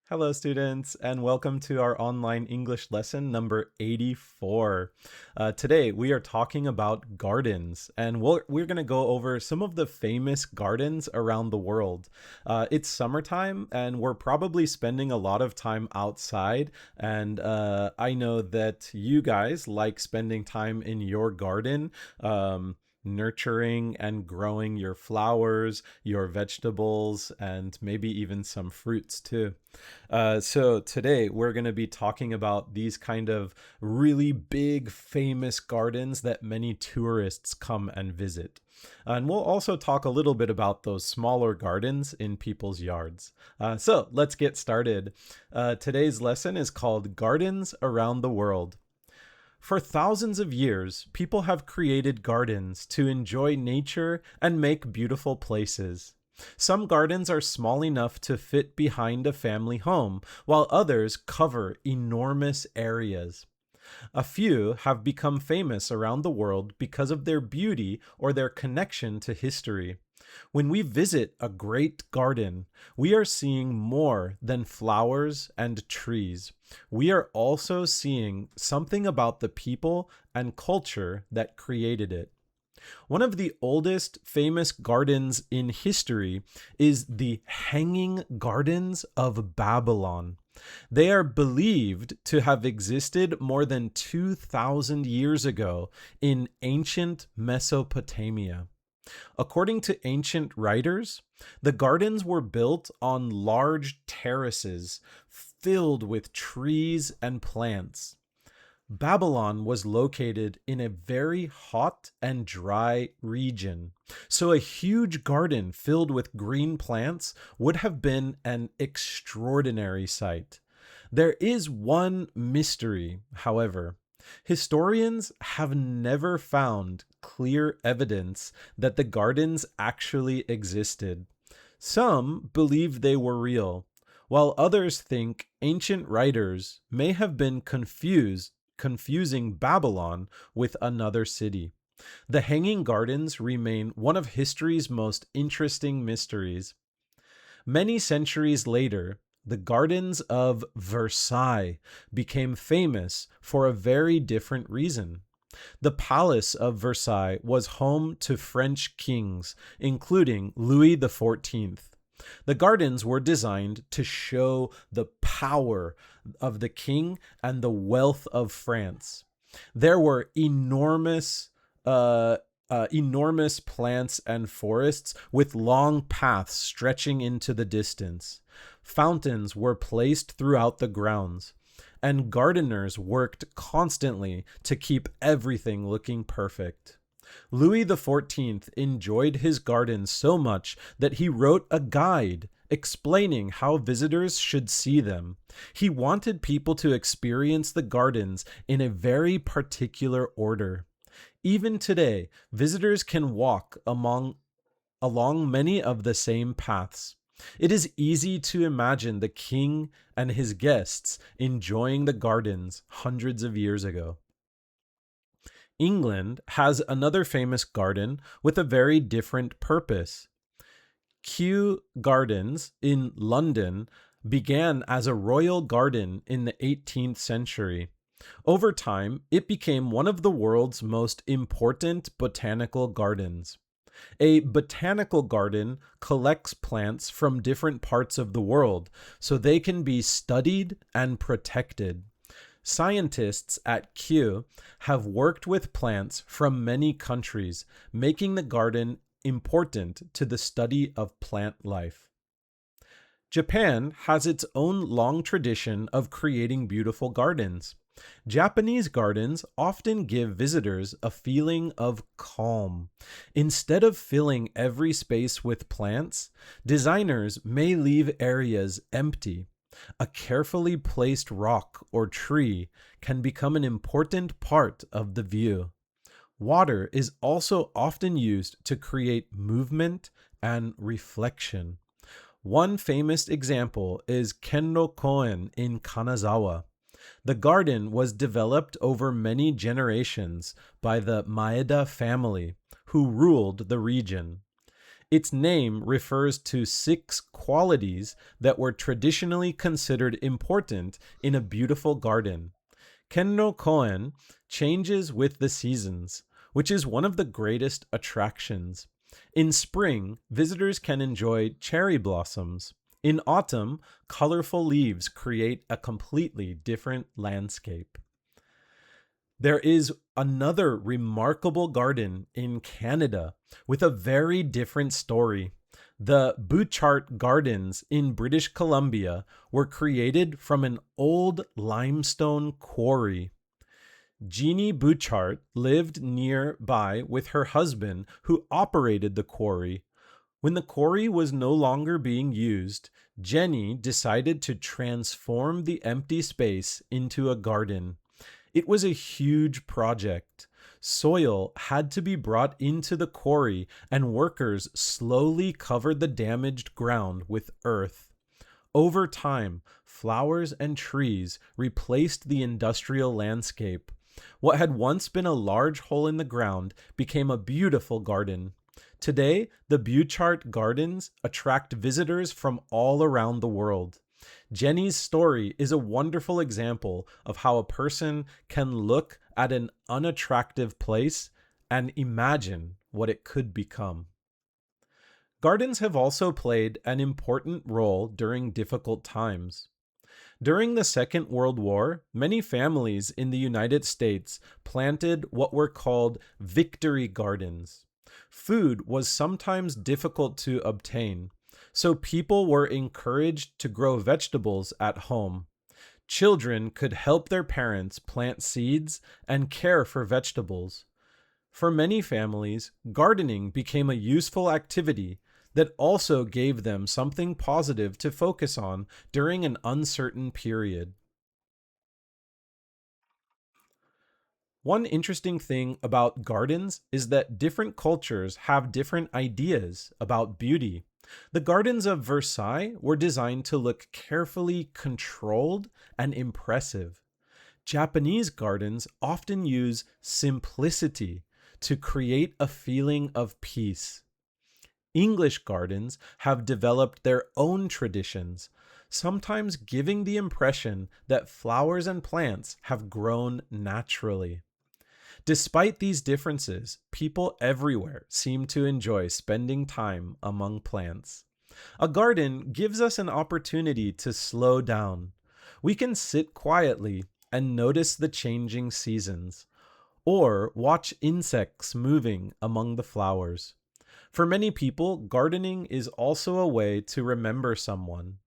Hello, students, and welcome to our online English lesson number 84. Today, we are talking about gardens, and we're going to go over some of the famous gardens around the world. It's summertime, and we're probably spending a lot of time outside, and I know that you guys like spending time in your garden. Nurturing and growing your flowers, your vegetables, and maybe even some fruits too. So today we're going to be talking about these kind of really big, famous gardens that many tourists come and visit. And we'll also talk a little bit about those smaller gardens in people's yards. So let's get started. Today's lesson is called Gardens Around the World. For thousands of years, people have created gardens to enjoy nature and make beautiful places. Some gardens are small enough to fit behind a family home, while others cover enormous areas. A few have become famous around the world because of their beauty or their connection to history. When we visit a great garden, we are seeing more than flowers and trees. We are also seeing something about the people and culture that created it. One of the oldest famous gardens in history is the Hanging Gardens of Babylon. They are believed to have existed more than 2,000 years ago in ancient Mesopotamia. According to ancient writers, the gardens were built on large terraces filled with trees and plants. Babylon was located in a very hot and dry region, so a huge garden filled with green plants would have been an extraordinary sight. There is one mystery, however. Historians have never found clear evidence that the gardens actually existed. Some believe they were real, while others think ancient writers may have been confusing Babylon with another city. The Hanging Gardens remain one of history's most interesting mysteries. Many centuries later, the gardens of Versailles became famous for a very different reason. The Palace of Versailles was home to French kings, including Louis XIV. The gardens were designed to show the power of the king and the wealth of France. There were enormous plants and forests with long paths stretching into the distance. Fountains were placed throughout the grounds, and gardeners worked constantly to keep everything looking perfect. Louis XIV enjoyed his gardens so much that he wrote a guide explaining how visitors should see them. He wanted people to experience the gardens in a very particular order. Even today, visitors can walk along many of the same paths. It is easy to imagine the king and his guests enjoying the gardens hundreds of years ago. England has another famous garden with a very different purpose. Kew Gardens in London began as a royal garden in the 18th century. Over time, it became one of the world's most important botanical gardens. A botanical garden collects plants from different parts of the world so they can be studied and protected. Scientists at Kew have worked with plants from many countries, making the garden important to the study of plant life. Japan has its own long tradition of creating beautiful gardens. Japanese gardens often give visitors a feeling of calm. Instead of filling every space with plants, designers may leave areas empty. A carefully placed rock or tree can become an important part of the view. Water is also often used to create movement and reflection. One famous example is Kenro Koen in Kanazawa. The garden was developed over many generations by the Maeda family, who ruled the region. Its name refers to six qualities that were traditionally considered important in a beautiful garden. Kenno Koen changes with the seasons, which is one of the greatest attractions. In spring, visitors can enjoy cherry blossoms. In autumn, colorful leaves create a completely different landscape. There is another remarkable garden in Canada with a very different story. The Bouchart Gardens in British Columbia were created from an old limestone quarry. Jeannie Bouchart lived nearby with her husband, who operated the quarry. When the quarry was no longer being used, Jenny decided to transform the empty space into a garden. It was a huge project. Soil had to be brought into the quarry, and workers slowly covered the damaged ground with earth. Over time, flowers and trees replaced the industrial landscape. What had once been a large hole in the ground became a beautiful garden. Today, the Bouchart Gardens attract visitors from all around the world. Jenny's story is a wonderful example of how a person can look at an unattractive place and imagine what it could become. Gardens have also played an important role during difficult times. During the Second World War, many families in the United States planted what were called victory gardens. Food was sometimes difficult to obtain, so people were encouraged to grow vegetables at home. Children could help their parents plant seeds and care for vegetables. For many families, gardening became a useful activity that also gave them something positive to focus on during an uncertain period. One interesting thing about gardens is that different cultures have different ideas about beauty. The gardens of Versailles were designed to look carefully controlled and impressive. Japanese gardens often use simplicity to create a feeling of peace. English gardens have developed their own traditions, sometimes giving the impression that flowers and plants have grown naturally. Despite these differences, people everywhere seem to enjoy spending time among plants. A garden gives us an opportunity to slow down. We can sit quietly and notice the changing seasons, or watch insects moving among the flowers. For many people, gardening is also a way to remember someone.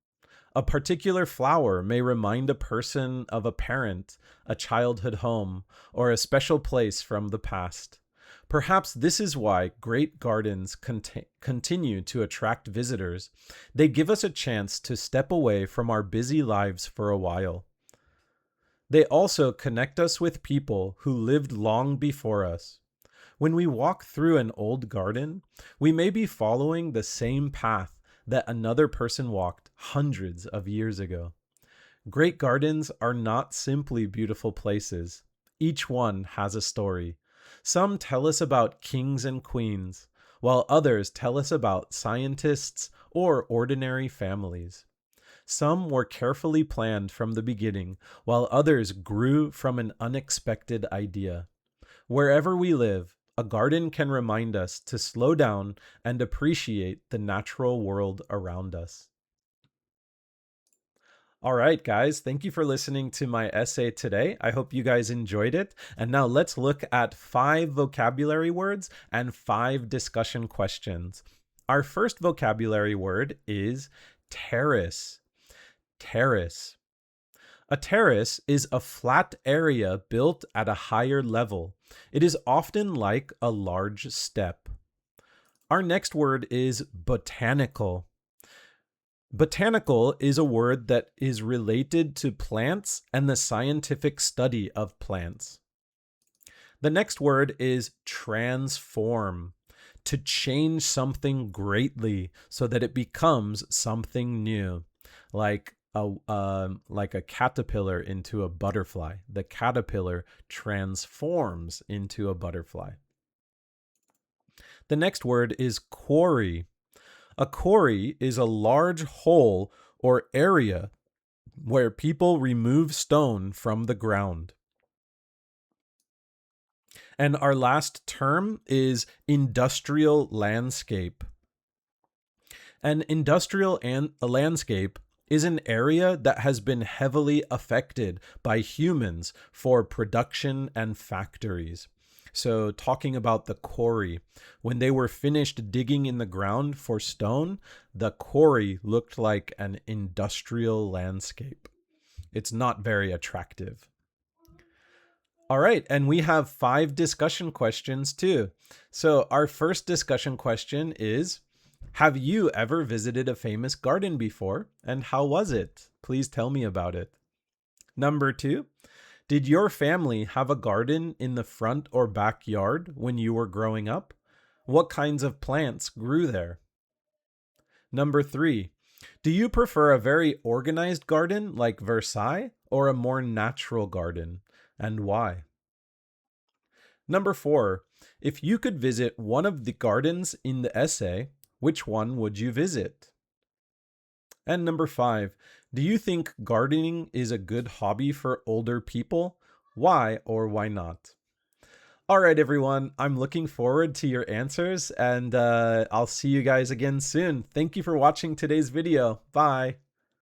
A particular flower may remind a person of a parent, a childhood home, or a special place from the past. Perhaps this is why great gardens continue to attract visitors. They give us a chance to step away from our busy lives for a while. They also connect us with people who lived long before us. When we walk through an old garden, we may be following the same path that another person walked hundreds of years ago. Great gardens are not simply beautiful places. Each one has a story. Some tell us about kings and queens, while others tell us about scientists or ordinary families. Some were carefully planned from the beginning, while others grew from an unexpected idea. Wherever we live, a garden can remind us to slow down and appreciate the natural world around us. All right, guys, thank you for listening to my essay today. I hope you guys enjoyed it. And now let's look at 5 vocabulary words and 5 discussion questions. Our first vocabulary word is terrace. Terrace. A terrace is a flat area built at a higher level. It is often like a large step. Our next word is botanical. Botanical is a word that is related to plants and the scientific study of plants. The next word is transform. To change something greatly so that it becomes something new, like a caterpillar into a butterfly. The caterpillar transforms into a butterfly. The next word is quarry. A quarry is a large hole or area where people remove stone from the ground. And our last term is industrial landscape. An landscape is an area that has been heavily affected by humans for production and factories. So, talking about the quarry, when they were finished digging in the ground for stone, the quarry looked like an industrial landscape. It's not very attractive. All right, and we have 5 discussion questions too. So, our first discussion question is: have you ever visited a famous garden before, and how was it? Please tell me about it. Number 2, did your family have a garden in the front or backyard when you were growing up? What kinds of plants grew there? Number 3, do you prefer a very organized garden like Versailles or a more natural garden, and why? Number 4, if you could visit one of the gardens in the essay, which one would you visit? And number 5, do you think gardening is a good hobby for older people? Why or why not? All right, everyone, I'm looking forward to your answers, and I'll see you guys again soon. Thank you for watching today's video. Bye.